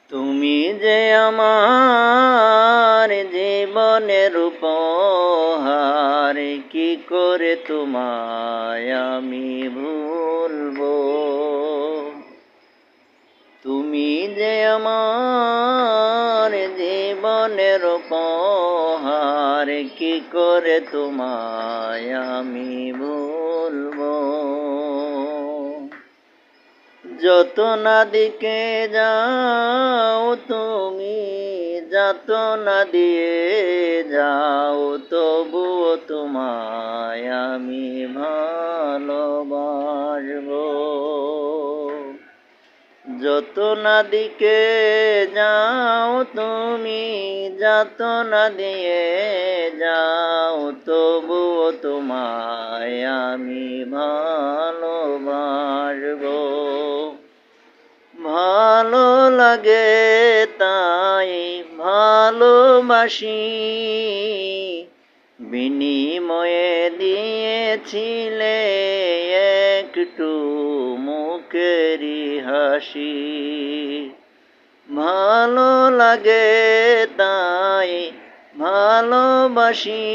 তুমি যে আমার জীবনের উপহার, কি করে তোমায় আমি ভুলবো। তুমি যে আমার জীবনের উপহার, কি করে তোমায় আমি ভুলবো। যত না দিকে যাও তুমি, যত না দিয়ে যাও, তবুও তোমায় আমি ভালোবাসবো। যত না দিকে যাও তুমি, যত না দিয়ে যাও, তবুও তোমায় আমি ভালোবাসবো। ভালো লাগে তাই ভালোবাসি, বিনিময়ে দিয়েছিলে একটু মুখেরই হাসি। ভালো লাগে তাই ভালোবাসি,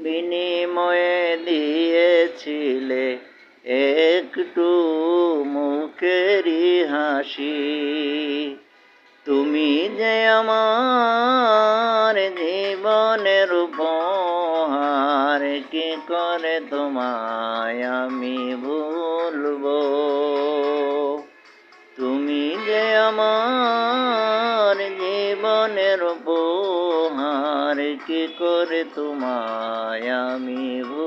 বিনিময়ে দিয়েছিলে একটু মুখেরই হাসি। তুমি যে আমার জীবনের উপহার, কি করে তোমায় আমি ভুলবো। তুমি যে আমার জীবনের উপহার, কি করে তোমায় আমি ভুলবো।